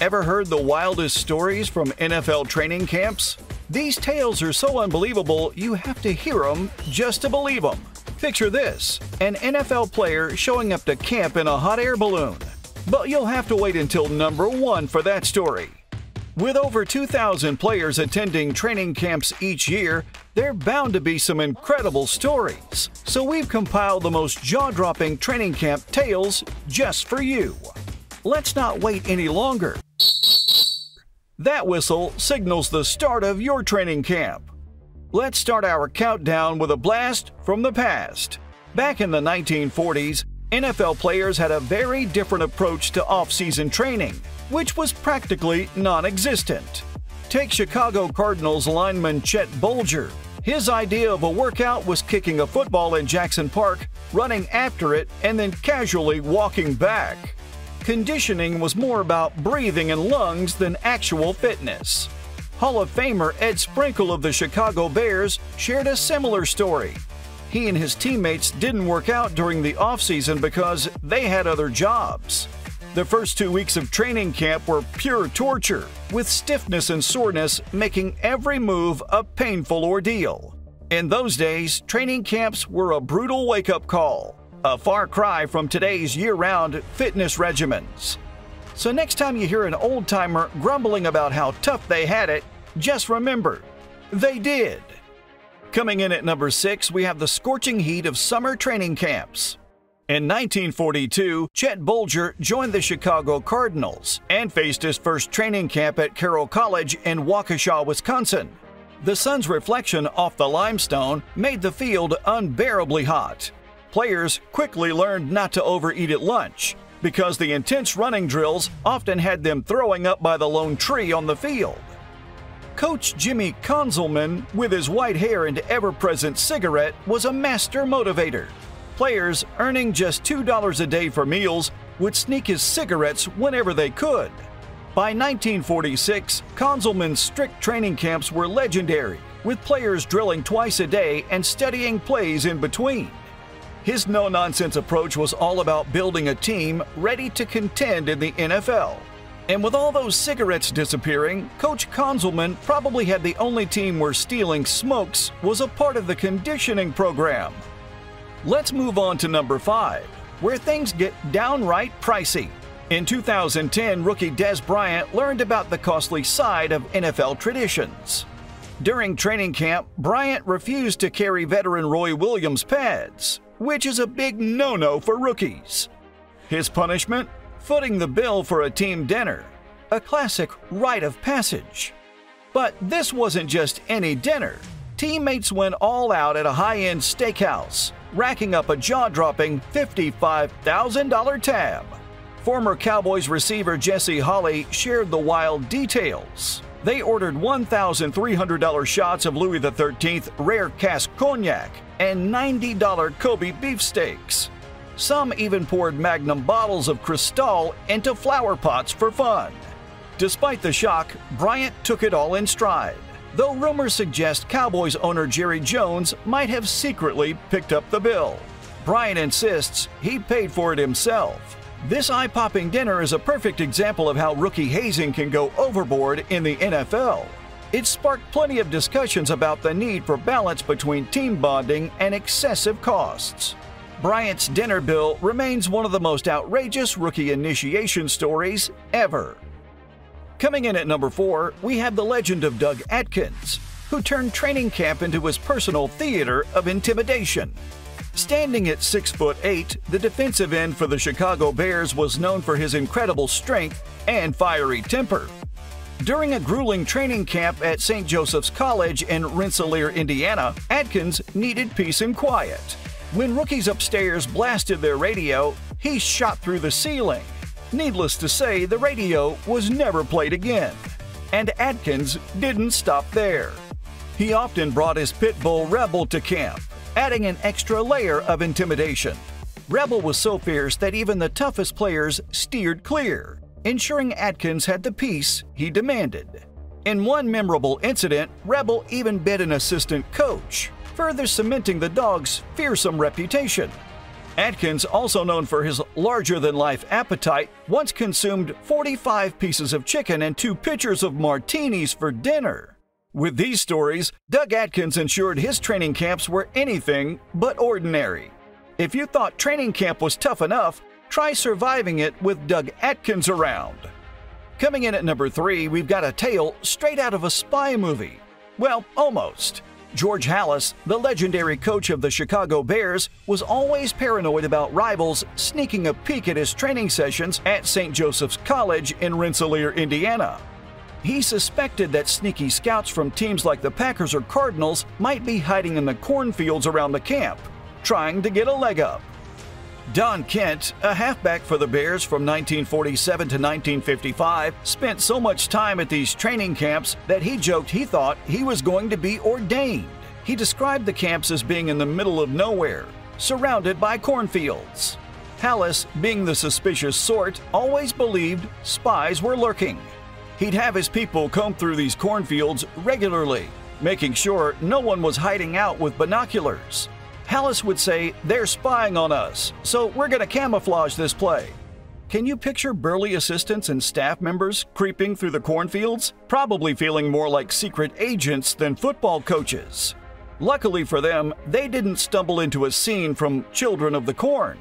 Ever heard the wildest stories from NFL training camps? These tales are so unbelievable you have to hear them just to believe them. Picture this: an NFL player showing up to camp in a hot air balloon. But you'll have to wait until number 1 for that story. With over 2,000 players attending training camps each year, there are bound to be some incredible stories. So we've compiled the most jaw-dropping training camp tales just for you. Let's not wait any longer. That whistle signals the start of your training camp. Let's start our countdown with a blast from the past. Back in the 1940s, NFL players had a very different approach to off-season training, which was practically non-existent. Take Chicago Cardinals lineman Chet Bolger. His idea of a workout was kicking a football in Jackson Park, running after it, and then casually walking back. Conditioning was more about breathing and lungs than actual fitness. Hall of Famer Ed Sprinkle of the Chicago Bears shared a similar story. He and his teammates didn't work out during the offseason because they had other jobs. The first 2 weeks of training camp were pure torture, with stiffness and soreness making every move a painful ordeal. In those days, training camps were a brutal wake-up call, a far cry from today's year-round fitness regimens. So next time you hear an old-timer grumbling about how tough they had it, just remember, they did. Coming in at number 6, we have the scorching heat of summer training camps. In 1942, Chet Bolger joined the Chicago Cardinals and faced his first training camp at Carroll College in Waukesha, Wisconsin. The sun's reflection off the limestone made the field unbearably hot. Players quickly learned not to overeat at lunch, because the intense running drills often had them throwing up by the lone tree on the field. Coach Jimmy Konzelman, with his white hair and ever-present cigarette, was a master motivator. Players earning just $2 a day for meals would sneak his cigarettes whenever they could. By 1946, Konzelman's strict training camps were legendary, with players drilling twice a day and studying plays in between. His no-nonsense approach was all about building a team ready to contend in the NFL. And with all those cigarettes disappearing, Coach Konzelman probably had the only team where stealing smokes was a part of the conditioning program. Let's move on to number 5, where things get downright pricey. In 2010, rookie Dez Bryant learned about the costly side of NFL traditions. During training camp, Bryant refused to carry veteran Roy Williams pads, which is a big no-no for rookies. His punishment? Footing the bill for a team dinner, a classic rite of passage. But this wasn't just any dinner. Teammates went all out at a high-end steakhouse, racking up a jaw-dropping $55,000 tab. Former Cowboys receiver Jesse Holley shared the wild details. They ordered $1,300 shots of Louis XIII rare cask cognac and $90 Kobe beefsteaks. Some even poured Magnum bottles of Cristal into flower pots for fun. Despite the shock, Bryant took it all in stride, though rumors suggest Cowboys owner Jerry Jones might have secretly picked up the bill. Bryant insists he paid for it himself. This eye-popping dinner is a perfect example of how rookie hazing can go overboard in the NFL. It sparked plenty of discussions about the need for balance between team bonding and excessive costs. Bryant's dinner bill remains one of the most outrageous rookie initiation stories ever. Coming in at number 4, we have the legend of Doug Atkins, who turned training camp into his personal theater of intimidation. Standing at 6'8", the defensive end for the Chicago Bears was known for his incredible strength and fiery temper. During a grueling training camp at St. Joseph's College in Rensselaer, Indiana, Atkins needed peace and quiet. When rookies upstairs blasted their radio, he shot through the ceiling. Needless to say, the radio was never played again. And Atkins didn't stop there. He often brought his pit bull Rebel to camp, adding an extra layer of intimidation. Rebel was so fierce that even the toughest players steered clear, ensuring Atkins had the peace he demanded. In one memorable incident, Rebel even bit an assistant coach, further cementing the dog's fearsome reputation. Atkins, also known for his larger-than-life appetite, once consumed 45 pieces of chicken and 2 pitchers of martinis for dinner. With these stories, Doug Atkins ensured his training camps were anything but ordinary. If you thought training camp was tough enough, try surviving it with Doug Atkins around. Coming in at number 3, we've got a tale straight out of a spy movie. Well, almost. George Halas, the legendary coach of the Chicago Bears, was always paranoid about rivals sneaking a peek at his training sessions at St. Joseph's College in Rensselaer, Indiana. He suspected that sneaky scouts from teams like the Packers or Cardinals might be hiding in the cornfields around the camp, trying to get a leg up. Don Kent, a halfback for the Bears from 1947 to 1955, spent so much time at these training camps that he joked he thought he was going to be ordained. He described the camps as being in the middle of nowhere, surrounded by cornfields. Halas, being the suspicious sort, always believed spies were lurking. He'd have his people comb through these cornfields regularly, making sure no one was hiding out with binoculars. Halas would say, "They're spying on us, so we're going to camouflage this play." Can you picture burly assistants and staff members creeping through the cornfields, probably feeling more like secret agents than football coaches? Luckily for them, they didn't stumble into a scene from Children of the Corn.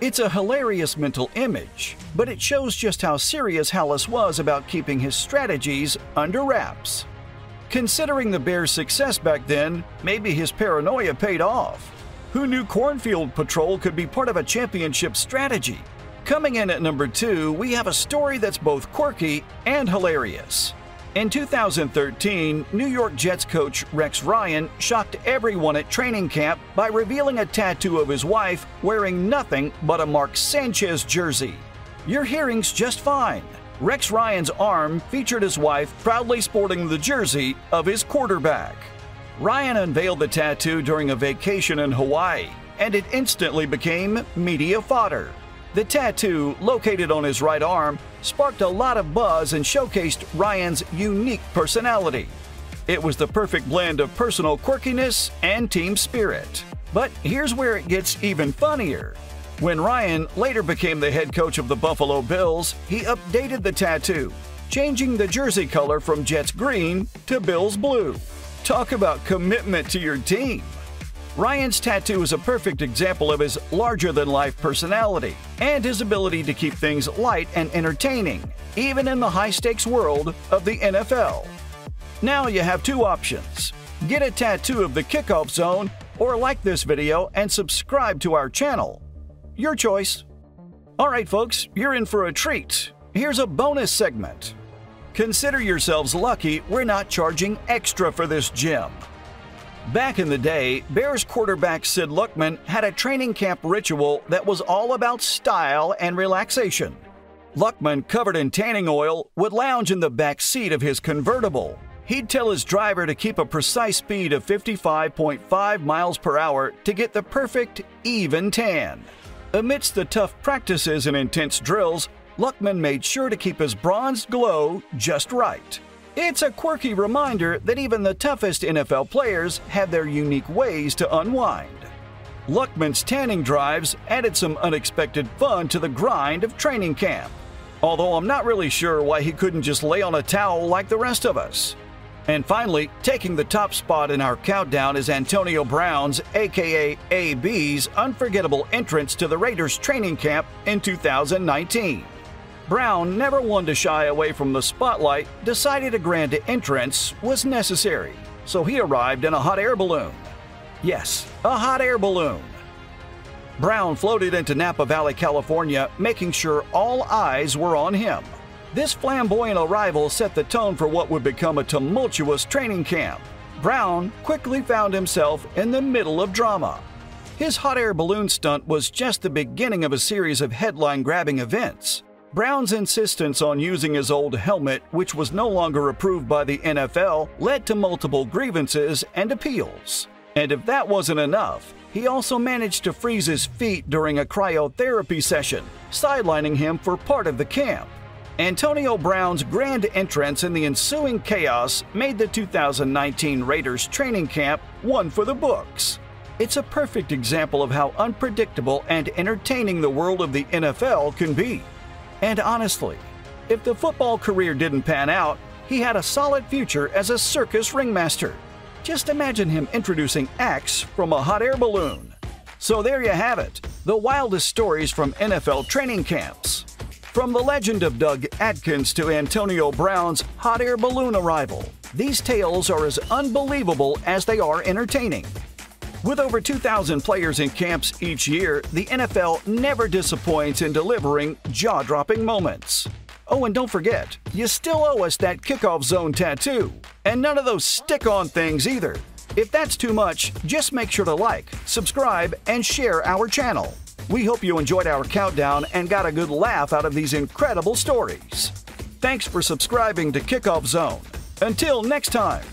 It's a hilarious mental image, but it shows just how serious Halas was about keeping his strategies under wraps. Considering the Bears' success back then, maybe his paranoia paid off. Who knew cornfield patrol could be part of a championship strategy? Coming in at number 2, we have a story that's both quirky and hilarious. In 2013, New York Jets coach Rex Ryan shocked everyone at training camp by revealing a tattoo of his wife wearing nothing but a Mark Sanchez jersey. Your hearing's just fine. Rex Ryan's arm featured his wife proudly sporting the jersey of his quarterback. Ryan unveiled the tattoo during a vacation in Hawaii, and it instantly became media fodder. The tattoo, located on his right arm, sparked a lot of buzz and showcased Ryan's unique personality. It was the perfect blend of personal quirkiness and team spirit. But here's where it gets even funnier. When Ryan later became the head coach of the Buffalo Bills, he updated the tattoo, changing the jersey color from Jets green to Bills blue. Talk about commitment to your team. Ryan's tattoo is a perfect example of his larger-than-life personality and his ability to keep things light and entertaining, even in the high-stakes world of the NFL. Now you have 2 options. Get a tattoo of the kickoff zone, or like this video and subscribe to our channel. Your choice. Alright folks, you're in for a treat. Here's a bonus segment. Consider yourselves lucky we're not charging extra for this gem. Back in the day, Bears quarterback Sid Luckman had a training camp ritual that was all about style and relaxation. Luckman, covered in tanning oil, would lounge in the back seat of his convertible. He'd tell his driver to keep a precise speed of 55.5 miles per hour to get the perfect, even tan. Amidst the tough practices and intense drills, Luckman made sure to keep his bronzed glow just right. It's a quirky reminder that even the toughest NFL players have their unique ways to unwind. Luckman's tanning drives added some unexpected fun to the grind of training camp, although I'm not really sure why he couldn't just lay on a towel like the rest of us. And finally, taking the top spot in our countdown is Antonio Brown's, aka AB's, unforgettable entrance to the Raiders training camp in 2019. Brown, never one to shy away from the spotlight, decided a grand entrance was necessary, so he arrived in a hot air balloon. Yes, a hot air balloon. Brown floated into Napa Valley, California, making sure all eyes were on him. This flamboyant arrival set the tone for what would become a tumultuous training camp. Brown quickly found himself in the middle of drama. His hot air balloon stunt was just the beginning of a series of headline-grabbing events. Brown's insistence on using his old helmet, which was no longer approved by the NFL, led to multiple grievances and appeals. And if that wasn't enough, he also managed to freeze his feet during a cryotherapy session, sidelining him for part of the camp. Antonio Brown's grand entrance and the ensuing chaos made the 2019 Raiders training camp one for the books. It's a perfect example of how unpredictable and entertaining the world of the NFL can be. And honestly, if the football career didn't pan out, he had a solid future as a circus ringmaster. Just imagine him introducing acts from a hot air balloon. So there you have it, the wildest stories from NFL training camps. From the legend of Doug Atkins to Antonio Brown's hot air balloon arrival, these tales are as unbelievable as they are entertaining. With over 2,000 players in camps each year, the NFL never disappoints in delivering jaw-dropping moments. Oh, and don't forget, you still owe us that Kickoff Zone tattoo. And none of those stick-on things either. If that's too much, just make sure to like, subscribe, and share our channel. We hope you enjoyed our countdown and got a good laugh out of these incredible stories. Thanks for subscribing to Kickoff Zone. Until next time.